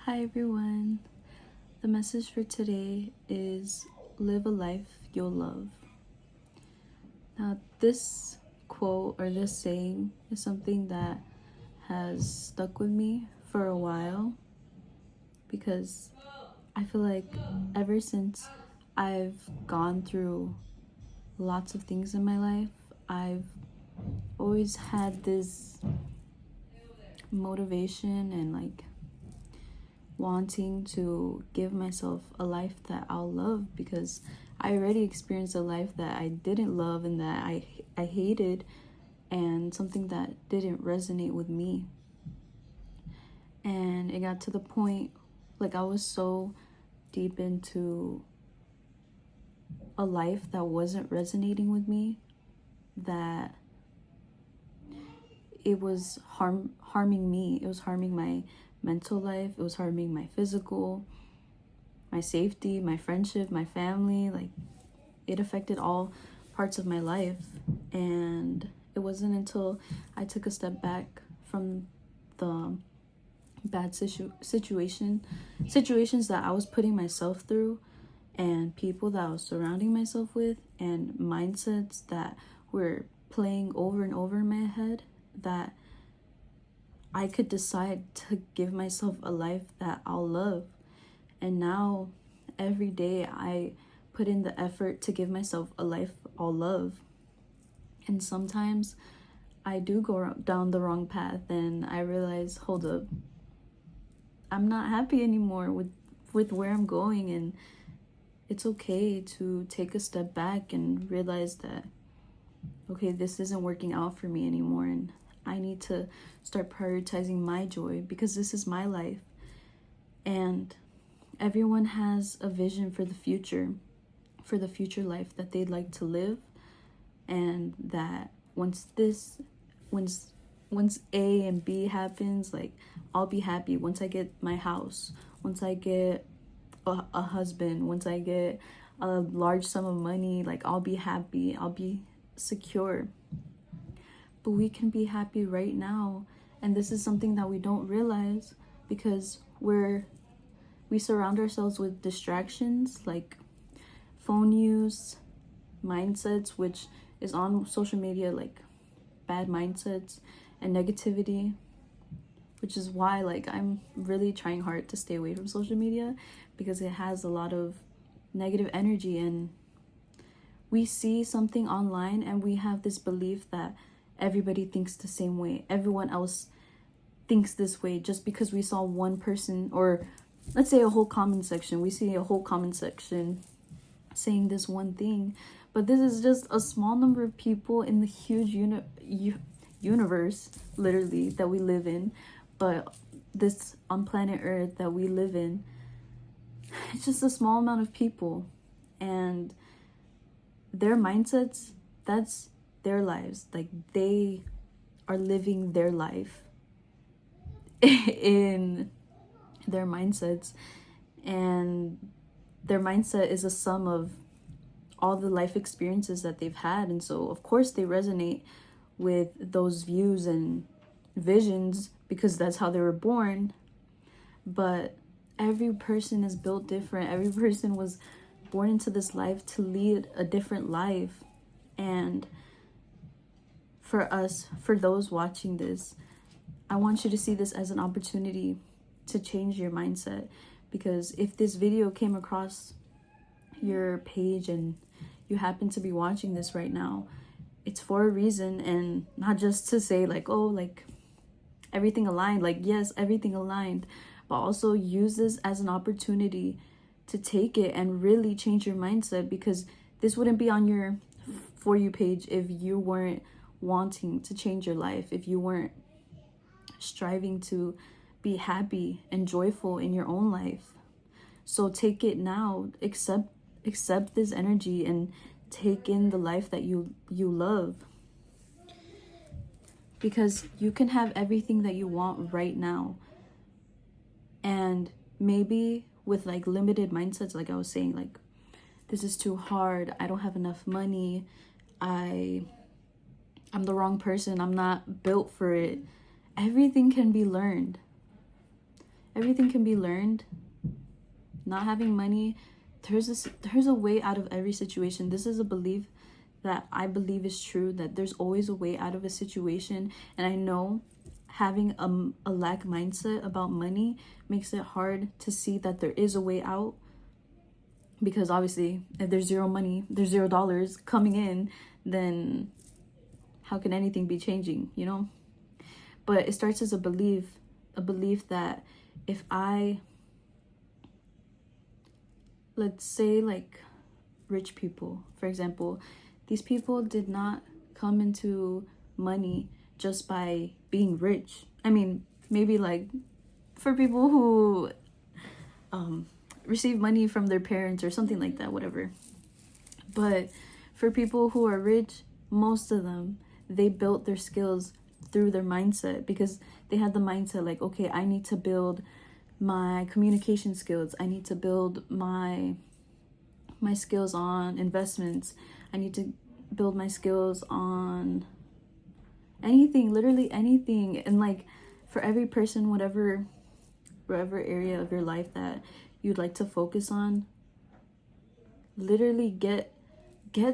Hi everyone. The message for today is live a life you'll love. Now, this quote or this saying is something that has stuck with me for a while because I feel like ever since I've gone through lots of things in my life, I've always had this motivation and wanting to give myself a life that I'll love because I already experienced a life that I didn't love and that I hated, and something that didn't resonate with me. And it got to the point I was so deep into a life that wasn't resonating with me that it was harming me. It was harming my mental life. It was harming my physical, my safety, my friendship, my family. It affected all parts of my life. And it wasn't until I took a step back from the bad situations that I was putting myself through, and people that I was surrounding myself with, and mindsets that were playing over and over in my head, that I could decide to give myself a life that I'll love. And now every day I put in the effort to give myself a life I'll love. And sometimes I do go down the wrong path and I realize, hold up, I'm not happy anymore with where I'm going, and it's okay to take a step back and realize that, okay, this isn't working out for me anymore, and I need to start prioritizing my joy because this is my life. And everyone has a vision for the future life that they'd like to live, and that once A and B happens, I'll be happy once I get my house, once I get a husband, once I get a large sum of money, I'll be happy, I'll be secure. But we can be happy right now, and this is something that we don't realize because we surround ourselves with distractions like phone use, mindsets, which is on social media, bad mindsets and negativity, which is why I'm really trying hard to stay away from social media because it has a lot of negative energy. And we see something online and we have this belief that everybody thinks the same way, everyone else thinks this way, just because we saw one person, or let's say we see a whole comment section saying this one thing. But this is just a small number of people in the huge universe, literally, that we live in. But this on planet Earth that we live in, it's just a small amount of people, and their mindsets, that's their lives. They are living their life in their mindsets, and their mindset is a sum of all the life experiences that they've had. And so of course they resonate with those views and visions because that's how they were born. But every person is built different. Every person was born into this life to lead a different life. And for those watching this, I want you to see this as an opportunity to change your mindset. Because if this video came across your page and you happen to be watching this right now, it's for a reason, and not just to say everything aligned. Yes, everything aligned, but also use this as an opportunity to take it and really change your mindset, because this wouldn't be on your For You page if you weren't wanting to change your life, if you weren't striving to be happy and joyful in your own life. So take it now, accept this energy and take in the life that you love, because you can have everything that you want right now. And maybe with limited mindsets, I was saying, this is too hard, I don't have enough money, I'm the wrong person, I'm not built for it. Everything can be learned. Everything can be learned. Not having money, there's a way out of every situation. This is a belief that I believe is true, that there's always a way out of a situation. And I know having a lack mindset about money makes it hard to see that there is a way out, because obviously if there's zero money, there's $0 coming in, then how can anything be changing, you know? But it starts as a belief that if let's say like rich people, for example, these people did not come into money just by being rich. I mean, maybe like for people who receive money from their parents or something like that, whatever. But for people who are rich, most of them, they built their skills through their mindset, because they had the mindset like, okay, I need to build my communication skills. I need to build my skills on investments. I need to build my skills on anything, literally anything. And like for every person, whatever area of your life that you'd like to focus on, literally get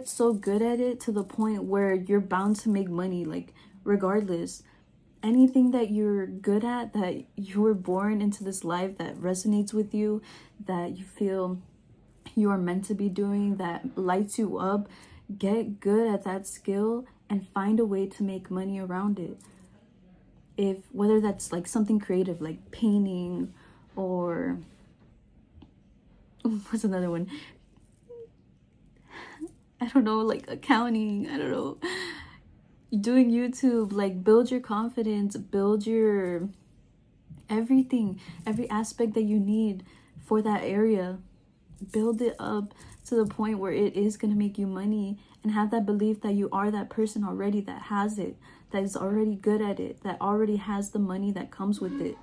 so good at it to the point where you're bound to make money. Like regardless, anything that you're good at, that you were born into this life, that resonates with you, that you feel you are meant to be doing, that lights you up, get good at that skill and find a way to make money around it. If whether that's like something creative like painting, or what's another one, I don't know, like accounting, I don't know, doing YouTube, like build your confidence, build your everything, every aspect that you need for that area, build it up to the point where it is going to make you money, and have that belief that you are that person already that has it, that is already good at it, that already has the money that comes with it,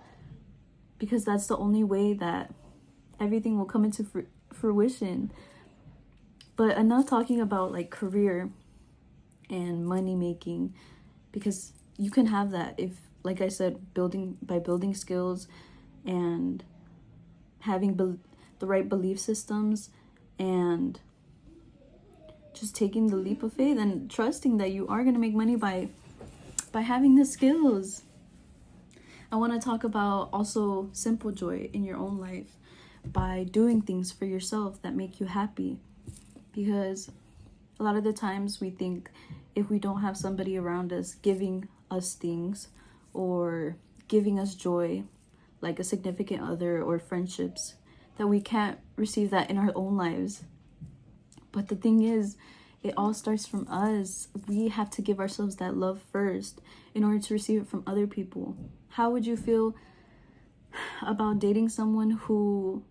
because that's the only way that everything will come into fruition. But enough talking about like career and money making, because you can have that if, like I said, building skills and having the right belief systems, and just taking the leap of faith and trusting that you are going to make money by having the skills. I want to talk about also simple joy in your own life, by doing things for yourself that make you happy. Because a lot of the times we think if we don't have somebody around us giving us things or giving us joy, like a significant other or friendships, that we can't receive that in our own lives. But the thing is, it all starts from us. We have to give ourselves that love first in order to receive it from other people. How would you feel about dating someone who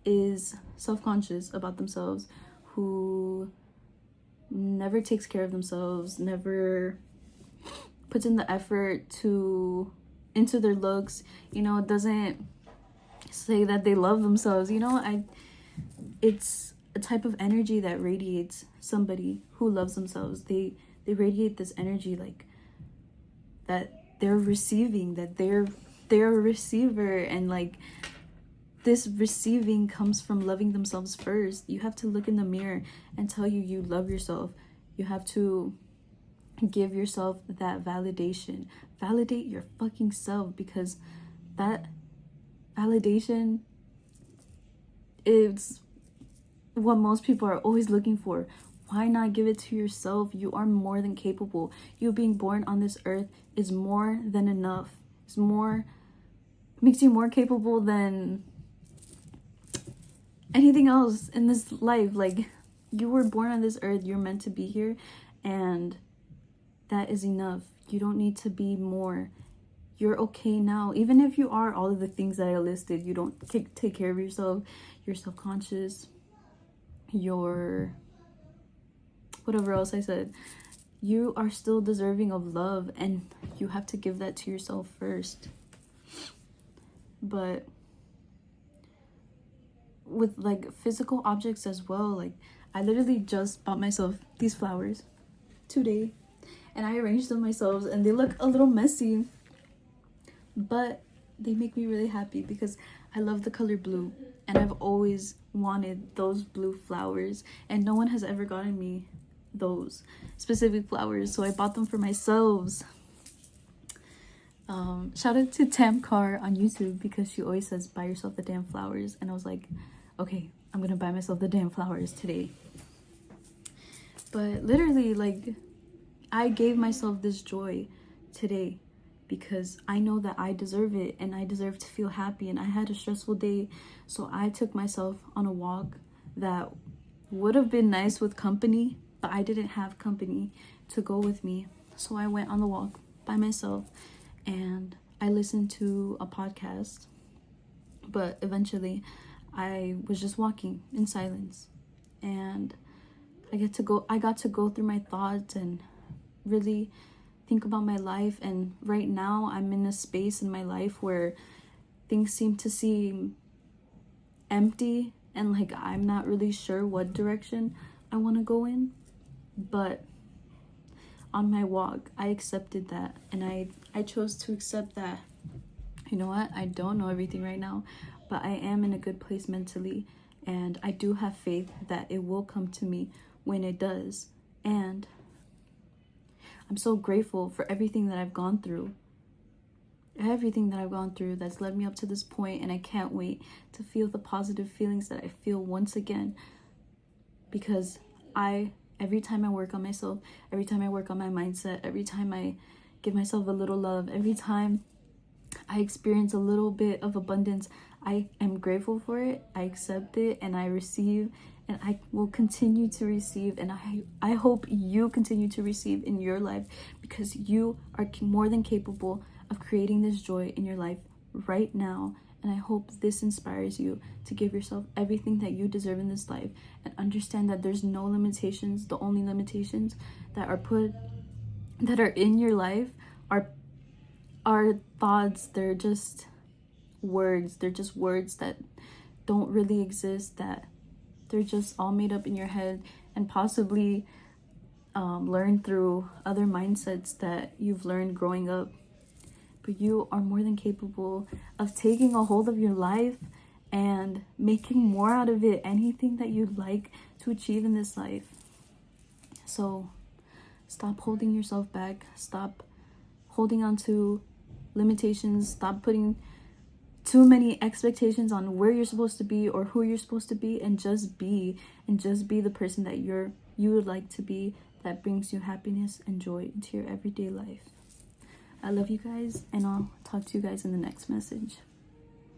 is self-conscious about themselves, who never takes care of themselves, never puts in the effort into their looks, you know, doesn't say that they love themselves, you know? It's a type of energy that radiates somebody who loves themselves. They radiate this energy, like that they're receiving, that they're a receiver, and like this receiving comes from loving themselves first. You have to look in the mirror and tell you love yourself. You have to give yourself that validation. Validate your fucking self, because that validation is what most people are always looking for. Why not give it to yourself? You are more than capable. You being born on this earth is more than enough. Makes you more capable than anything else in this life. Like, you were born on this earth, you're meant to be here, and that is enough. You don't need to be more. You're okay now. Even if you are all of the things that I listed, you don't take care of yourself, you're self-conscious, you're whatever else I said, you are still deserving of love, and you have to give that to yourself first. But with like physical objects as well, like I literally just bought myself these flowers today, and I arranged them myself, and they look a little messy, but they make me really happy because I love the color blue, and I've always wanted those blue flowers, and no one has ever gotten me those specific flowers, so I bought them for myself. Shout out to Tamcar on YouTube because she always says buy yourself the damn flowers, and I was like, okay, I'm gonna buy myself the damn flowers today. But literally, like, I gave myself this joy today because I know that I deserve it and I deserve to feel happy, and I had a stressful day, so I took myself on a walk that would have been nice with company, but I didn't have company to go with me, so I went on the walk by myself and I listened to a podcast. But eventually I was just walking in silence, and I got to go through my thoughts and really think about my life. And right now I'm in a space in my life where things seem to seem empty, and like I'm not really sure what direction I want to go in. But on my walk, I accepted that, and I chose to accept that, you know what, I don't know everything right now, but I am in a good place mentally, and I do have faith that it will come to me when it does. And I'm so grateful for everything that I've gone through. Everything that I've gone through that's led me up to this point, and I can't wait to feel the positive feelings that I feel once again, because every time I work on myself, every time I work on my mindset, every time I give myself a little love, every time I experience a little bit of abundance, I am grateful for it, I accept it, and I receive, and I will continue to receive, and I hope you continue to receive in your life, because you are more than capable of creating this joy in your life right now. And I hope this inspires you to give yourself everything that you deserve in this life, and understand that there's no limitations. The only limitations that are in your life are thoughts. They're just words. They're just words that don't really exist, that they're just all made up in your head, and possibly learned through other mindsets that you've learned growing up. But you are more than capable of taking a hold of your life and making more out of it, anything that you'd like to achieve in this life. So stop holding yourself back. Stop holding on to limitations. Stop putting too many expectations on where you're supposed to be or who you're supposed to be, and just be the person that you would like to be, that brings you happiness and joy into your everyday life. I love you guys, and I'll talk to you guys in the next message.